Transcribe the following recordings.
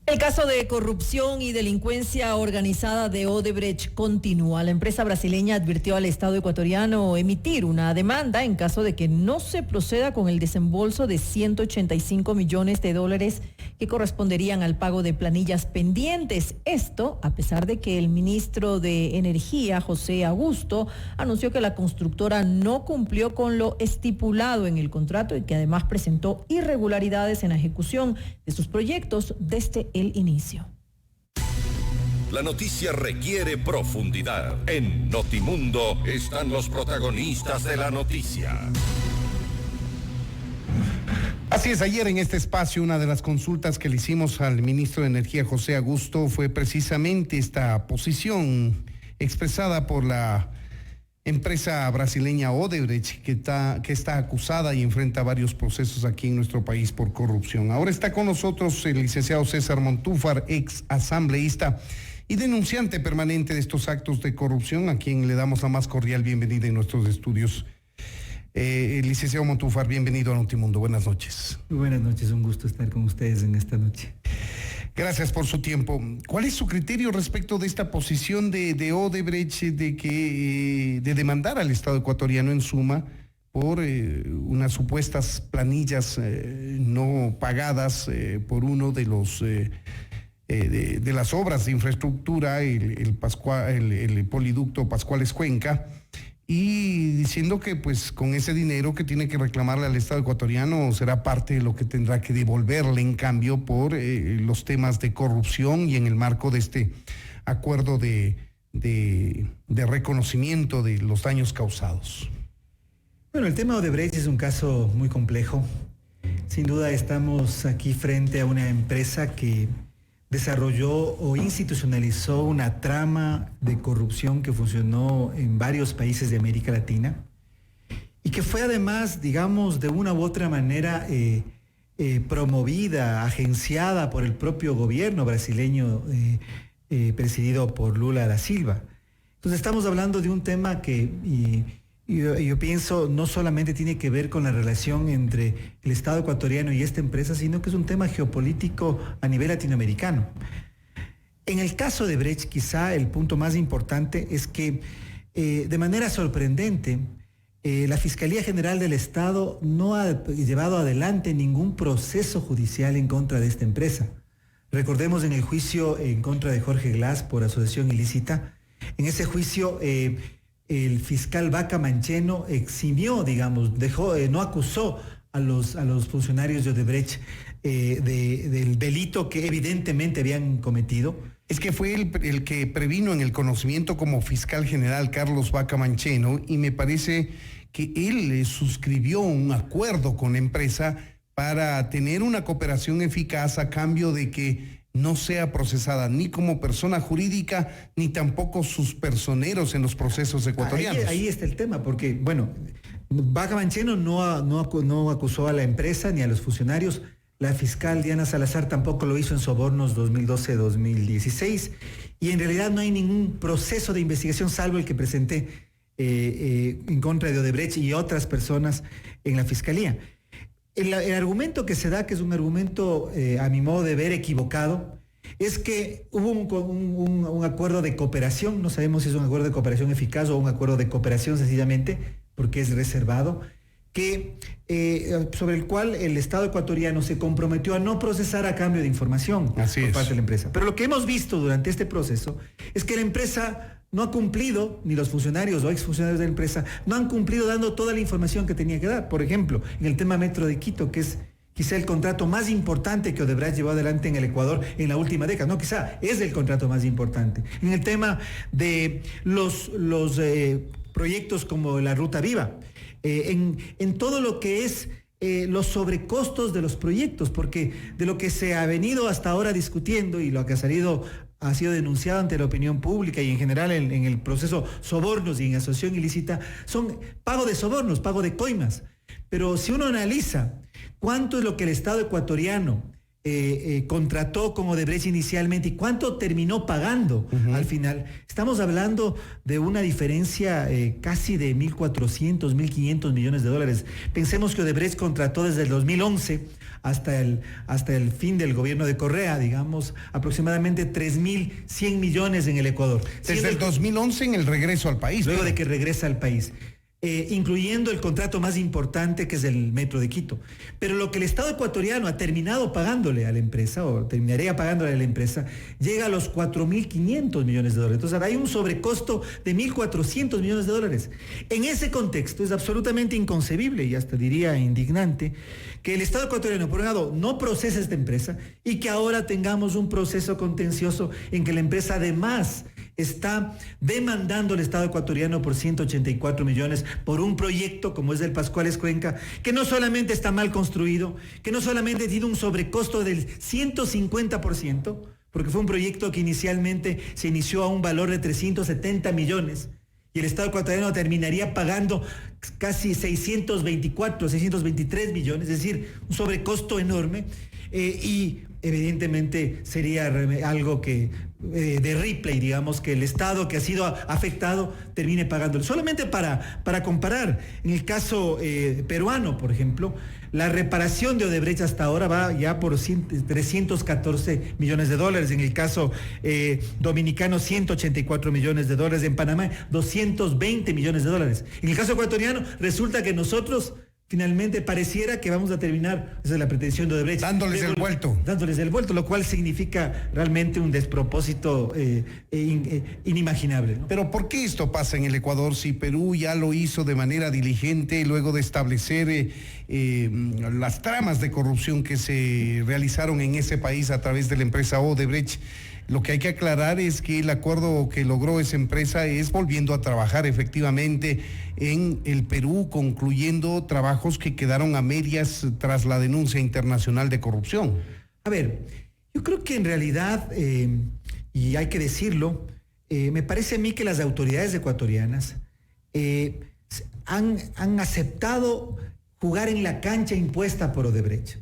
El caso de corrupción y delincuencia organizada de Odebrecht continúa. La empresa brasileña advirtió al Estado ecuatoriano emitir una demanda en caso de que no se proceda con el desembolso de $185 millones que corresponderían al pago de planillas pendientes. Esto a pesar de que el ministro de Energía, José Augusto, anunció que la constructora no cumplió con lo estipulado en el contrato y que además presentó irregularidades en la ejecución de sus proyectos desde el inicio. La noticia requiere profundidad. En Notimundo están los protagonistas de la noticia. Así es, ayer en este espacio una de las consultas que le hicimos al ministro de Energía, José Augusto, fue precisamente esta posición expresada por la empresa brasileña Odebrecht, que está acusada y enfrenta varios procesos aquí en nuestro país por corrupción. Ahora está con nosotros el licenciado César Montúfar, ex asambleísta y denunciante permanente de estos actos de corrupción, a quien le damos la más cordial bienvenida en nuestros estudios. Licenciado Montúfar, bienvenido a Notimundo. Buenas noches. Muy buenas noches, un gusto estar con ustedes en esta noche. Gracias por su tiempo. ¿Cuál es su criterio respecto de esta posición de Odebrecht de demandar al Estado ecuatoriano en suma por unas supuestas planillas no pagadas por uno de los de las obras de infraestructura, el poliducto Pascuales Cuenca, y diciendo que pues con ese dinero que tiene que reclamarle al Estado ecuatoriano será parte de lo que tendrá que devolverle en cambio por los temas de corrupción y en el marco de este acuerdo de reconocimiento de los daños causados? Bueno, el tema Odebrecht es un caso muy complejo. Sin duda estamos aquí frente a una empresa que desarrolló o institucionalizó una trama de corrupción que funcionó en varios países de América Latina y que fue además, digamos, de una u otra manera promovida, agenciada por el propio gobierno brasileño presidido por Lula da Silva. Entonces estamos hablando de un tema que yo pienso no solamente tiene que ver con la relación entre el Estado ecuatoriano y esta empresa, sino que es un tema geopolítico a nivel latinoamericano. En el caso de Brecht, quizá el punto más importante es que de manera sorprendente la Fiscalía General del Estado no ha llevado adelante ningún proceso judicial en contra de esta empresa. Recordemos en el juicio en contra de Jorge Glass por asociación ilícita. En ese juicio el fiscal Vaca Mancheno eximió, digamos, no acusó a los funcionarios de Odebrecht del delito que evidentemente habían cometido. Es que fue el que previno en el conocimiento como fiscal general Carlos Vaca Mancheno, y me parece que él suscribió un acuerdo con la empresa para tener una cooperación eficaz a cambio de que no sea procesada ni como persona jurídica, ni tampoco sus personeros en los procesos ecuatorianos. Ahí está el tema, porque, bueno, Vaca Mancheno no acusó a la empresa ni a los funcionarios. La fiscal Diana Salazar tampoco lo hizo en sobornos 2012-2016. Y en realidad no hay ningún proceso de investigación, salvo el que presenté en contra de Odebrecht y otras personas en la fiscalía. El argumento que se da, que es un argumento a mi modo de ver equivocado, es que hubo un acuerdo de cooperación. No sabemos si es un acuerdo de cooperación eficaz o un acuerdo de cooperación sencillamente, porque es reservado, sobre el cual el Estado ecuatoriano se comprometió a no procesar a cambio de información por parte de la empresa. Pero lo que hemos visto durante este proceso es que la empresa no ha cumplido, ni los funcionarios o exfuncionarios de la empresa no han cumplido dando toda la información que tenía que dar. Por ejemplo, en el tema Metro de Quito, que es quizá el contrato más importante que Odebrecht llevó adelante en el Ecuador en la última década. No, quizá es el contrato más importante. En el tema de los proyectos como la Ruta Viva, en todo lo que es los sobrecostos de los proyectos, porque de lo que se ha venido hasta ahora discutiendo y lo que ha sido denunciado ante la opinión pública y en general en el proceso sobornos y en asociación ilícita, son pago de sobornos, pago de coimas. Pero si uno analiza cuánto es lo que el Estado ecuatoriano contrató con Odebrecht inicialmente y cuánto terminó pagando al final. Estamos hablando de una diferencia casi de 1.400, 1.500 millones de dólares. Pensemos que Odebrecht contrató desde el 2011 hasta el fin del gobierno de Correa, digamos, aproximadamente 3.100 millones en el Ecuador. Desde el 2011 en el regreso al país. Luego de que regresa al país. Incluyendo el contrato más importante, que es el Metro de Quito. Pero lo que el Estado ecuatoriano ha terminado pagándole a la empresa, o terminaría pagándole a la empresa, llega a los 4.500 millones de dólares. Entonces hay un sobrecosto de 1.400 millones de dólares. En ese contexto es absolutamente inconcebible, y hasta diría indignante, que el Estado ecuatoriano, por un lado, no procese esta empresa y que ahora tengamos un proceso contencioso en que la empresa además está demandando al Estado ecuatoriano por 184 millones por un proyecto como es el Pascuales Cuenca, que no solamente está mal construido, que no solamente tiene un sobrecosto del 150%, porque fue un proyecto que inicialmente se inició a un valor de 370 millones, y el Estado ecuatoriano terminaría pagando casi 623 millones, es decir, un sobrecosto enorme, y evidentemente sería algo que de replay, digamos, que el Estado que ha sido afectado termine pagándolo. Solamente para comparar, en el caso peruano, por ejemplo, la reparación de Odebrecht hasta ahora va ya por 314 millones de dólares. En el caso dominicano, 184 millones de dólares. En Panamá, 220 millones de dólares. En el caso ecuatoriano, resulta que nosotros finalmente pareciera que vamos a terminar, esa es la pretensión de Odebrecht, dándoles el vuelto, lo cual significa realmente un despropósito inimaginable, ¿no? Pero ¿por qué esto pasa en el Ecuador si Perú ya lo hizo de manera diligente luego de establecer las tramas de corrupción que se realizaron en ese país a través de la empresa Odebrecht? Lo que hay que aclarar es que el acuerdo que logró esa empresa es volviendo a trabajar efectivamente en el Perú, concluyendo trabajos que quedaron a medias tras la denuncia internacional de corrupción. A ver, yo creo que en realidad, y hay que decirlo, me parece a mí que las autoridades ecuatorianas han aceptado jugar en la cancha impuesta por Odebrecht.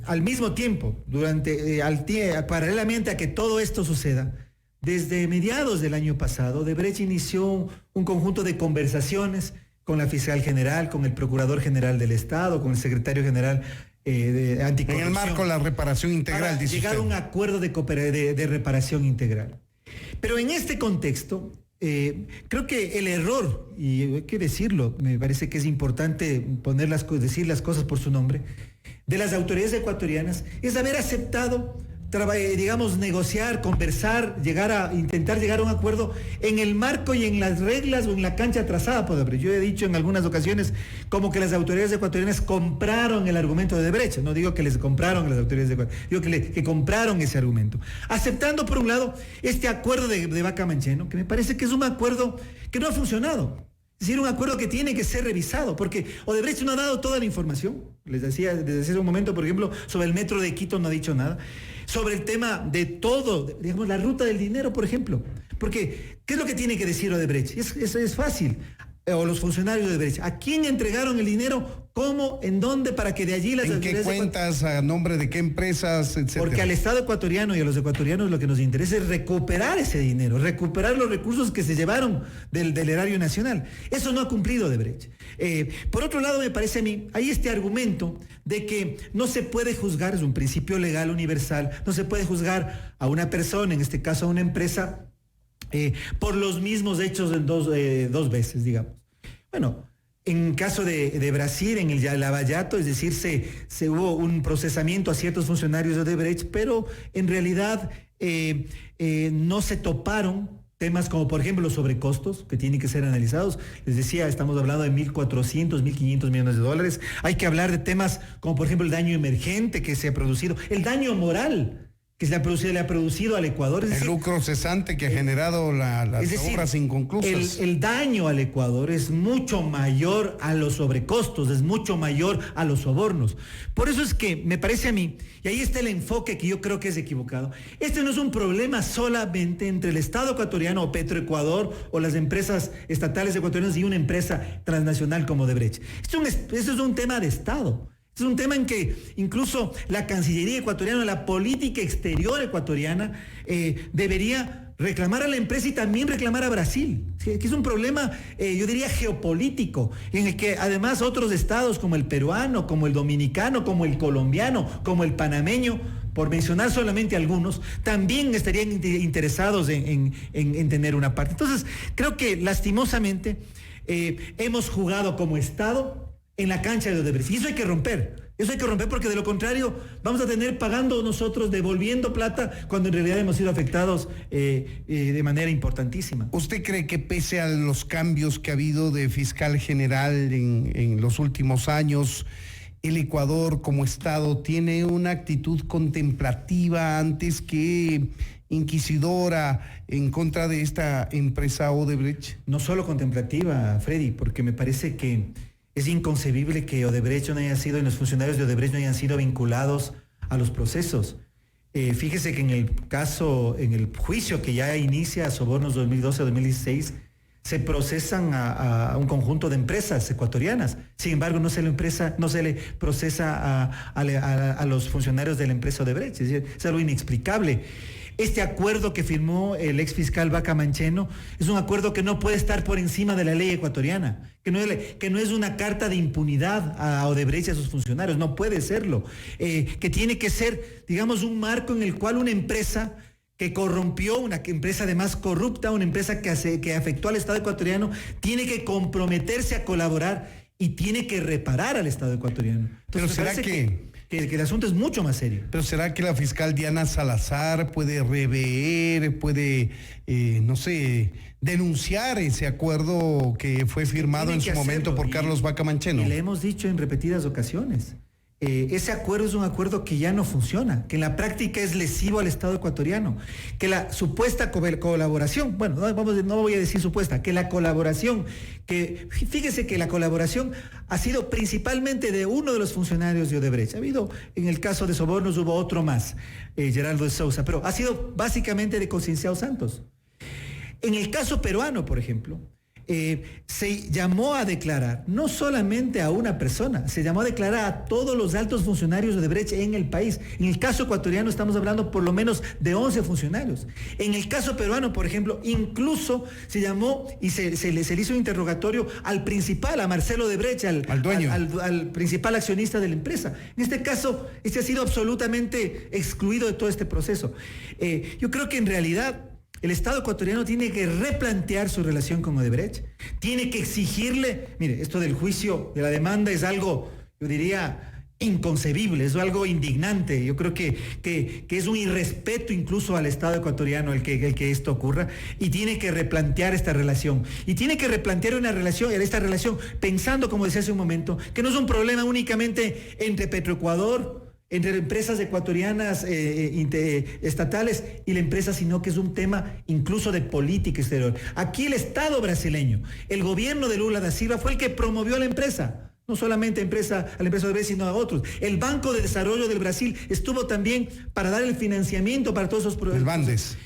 Al mismo tiempo, paralelamente a que todo esto suceda, desde mediados del año pasado, Odebrecht inició un conjunto de conversaciones con la fiscal general, con el procurador general del Estado, con el secretario general de anticorrupción. En el marco de la reparación integral, dice llegar a usted. un acuerdo de reparación integral. Pero en este contexto, creo que el error, y hay que decirlo, me parece que es importante decir las cosas por su nombre, de las autoridades ecuatorianas, es haber aceptado, digamos, negociar, conversar, intentar llegar a un acuerdo en el marco y en las reglas o en la cancha trazada por Odebrecht. Yo he dicho en algunas ocasiones como que las autoridades ecuatorianas compraron el argumento de Odebrecht. No digo que les compraron a las autoridades ecuatorianas, digo que compraron ese argumento. Aceptando, por un lado, este acuerdo de Vaca Mancheno, que me parece que es un acuerdo que no ha funcionado. Es decir, un acuerdo que tiene que ser revisado, porque Odebrecht no ha dado toda la información. Les decía desde hace un momento, por ejemplo, sobre el Metro de Quito no ha dicho nada. Sobre el tema de todo, digamos, la ruta del dinero, por ejemplo. Porque, ¿qué es lo que tiene que decir Odebrecht? Es fácil. O los funcionarios de Odebrecht. ¿A quién entregaron el dinero? ¿Cómo? ¿En dónde? Para que de allí las ¿En qué cuentas? ¿A nombre de qué empresas? Etcétera. Porque al Estado ecuatoriano y a los ecuatorianos lo que nos interesa es recuperar ese dinero, recuperar los recursos que se llevaron del erario nacional. Eso no ha cumplido Odebrecht. Por otro lado, me parece a mí, hay este argumento de que no se puede juzgar, es un principio legal universal, no se puede juzgar a una persona, en este caso a una empresa, por los mismos hechos en dos veces, digamos. Bueno, en caso de Brasil, en el Lavallato, es decir, se hubo un procesamiento a ciertos funcionarios de Odebrecht, pero en realidad no se toparon temas como, por ejemplo, los sobrecostos que tienen que ser analizados. Les decía, estamos hablando de 1.400, 1.500 millones de dólares. Hay que hablar de temas como, por ejemplo, el daño emergente que se ha producido, el daño moral que le ha producido al Ecuador. Es decir, el lucro cesante que ha generado las obras inconclusas. El daño al Ecuador es mucho mayor a los sobrecostos, es mucho mayor a los sobornos. Por eso es que me parece a mí, y ahí está el enfoque que yo creo que es equivocado, este no es un problema solamente entre el Estado ecuatoriano o Petroecuador o las empresas estatales ecuatorianas y una empresa transnacional como Odebrecht. Esto es un tema de Estado. Es un tema en que incluso la Cancillería ecuatoriana, la política exterior ecuatoriana, debería reclamar a la empresa y también reclamar a Brasil, que es un problema, yo diría, geopolítico, en el que además otros estados como el peruano, como el dominicano, como el colombiano, como el panameño, por mencionar solamente algunos, también estarían interesados en tener una parte. Entonces, creo que lastimosamente hemos jugado como Estado en la cancha de Odebrecht. Y eso hay que romper. Eso hay que romper, porque de lo contrario vamos a tener pagando nosotros, devolviendo plata, cuando en realidad hemos sido afectados de manera importantísima. ¿Usted cree que pese a los cambios que ha habido de fiscal general en los últimos años, el Ecuador como Estado tiene una actitud contemplativa antes que inquisidora en contra de esta empresa Odebrecht? No solo contemplativa, Freddy, porque me parece que es inconcebible que Odebrecht no haya sido, y los funcionarios de Odebrecht no hayan sido vinculados a los procesos. Fíjese que en el juicio que ya inicia Sobornos 2012-2016, se procesan a un conjunto de empresas ecuatorianas. Sin embargo, no se le procesa a los funcionarios de la empresa Odebrecht. Es decir, es algo inexplicable. Este acuerdo que firmó el ex fiscal Vaca Mancheno es un acuerdo que no puede estar por encima de la ley ecuatoriana, que no es una carta de impunidad a Odebrecht y a sus funcionarios, no puede serlo, que tiene que ser, digamos, un marco en el cual una empresa que corrompió, una empresa además corrupta, una empresa que afectó al Estado ecuatoriano, tiene que comprometerse a colaborar y tiene que reparar al Estado ecuatoriano. Entonces, pero ¿será que el asunto es mucho más serio? Pero ¿será que la fiscal Diana Salazar puede rever, puede, denunciar ese acuerdo que fue firmado en su momento por Carlos Vaca Mancheno? Y le hemos dicho en repetidas ocasiones, ese acuerdo es un acuerdo que ya no funciona, que en la práctica es lesivo al Estado ecuatoriano, que la supuesta colaboración, bueno, no voy a decir supuesta, que la colaboración, fíjese que la colaboración ha sido principalmente de uno de los funcionarios de Odebrecht. Ha habido, en el caso de Sobornos hubo otro más, Geraldo de Sousa, pero ha sido básicamente de Concienciado Santos. En el caso peruano, por ejemplo, se llamó a declarar no solamente a una persona, se llamó a declarar a todos los altos funcionarios de Odebrecht en el país. En el caso ecuatoriano estamos hablando por lo menos de 11 funcionarios. En el caso peruano, por ejemplo, incluso se llamó y se le hizo un interrogatorio al principal, a Marcelo Odebrecht, al dueño, al principal accionista de la empresa. En este caso, este ha sido absolutamente excluido de todo este proceso. Yo creo que en realidad el Estado ecuatoriano tiene que replantear su relación con Odebrecht, tiene que exigirle, mire, esto del juicio, de la demanda es algo, yo diría, inconcebible, es algo indignante. Yo creo que es un irrespeto incluso al Estado ecuatoriano el que esto ocurra, y tiene que replantear esta relación. Y tiene que replantear esta relación pensando, como decía hace un momento, que no es un problema únicamente entre Petroecuador, entre empresas ecuatorianas estatales y la empresa, sino que es un tema incluso de política exterior. Aquí el Estado brasileño, el gobierno de Lula da Silva fue el que promovió a la empresa, no solamente a la empresa Odebrecht, sino a otros. El Banco de Desarrollo del Brasil estuvo también para dar el financiamiento para todos esos proyectos. El Bandes.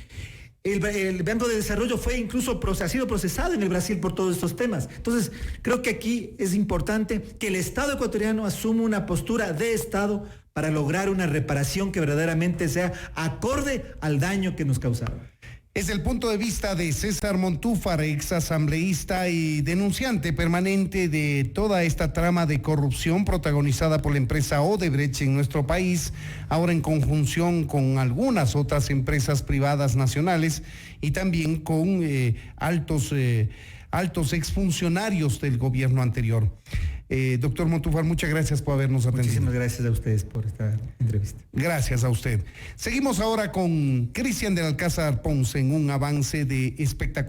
El Banco de Desarrollo fue incluso ha sido procesado en el Brasil por todos estos temas. Entonces, creo que aquí es importante que el Estado ecuatoriano asuma una postura de Estado para lograr una reparación que verdaderamente sea acorde al daño que nos causaron. Es el punto de vista de César Montúfar, ex asambleísta y denunciante permanente de toda esta trama de corrupción protagonizada por la empresa Odebrecht en nuestro país, ahora en conjunción con algunas otras empresas privadas nacionales y también con altos exfuncionarios del gobierno anterior. Doctor Montúfar, muchas gracias por habernos atendido. Muchísimas gracias a ustedes por esta entrevista. Gracias a usted. Seguimos ahora con Cristian del Alcázar Ponce en un avance de espectacular.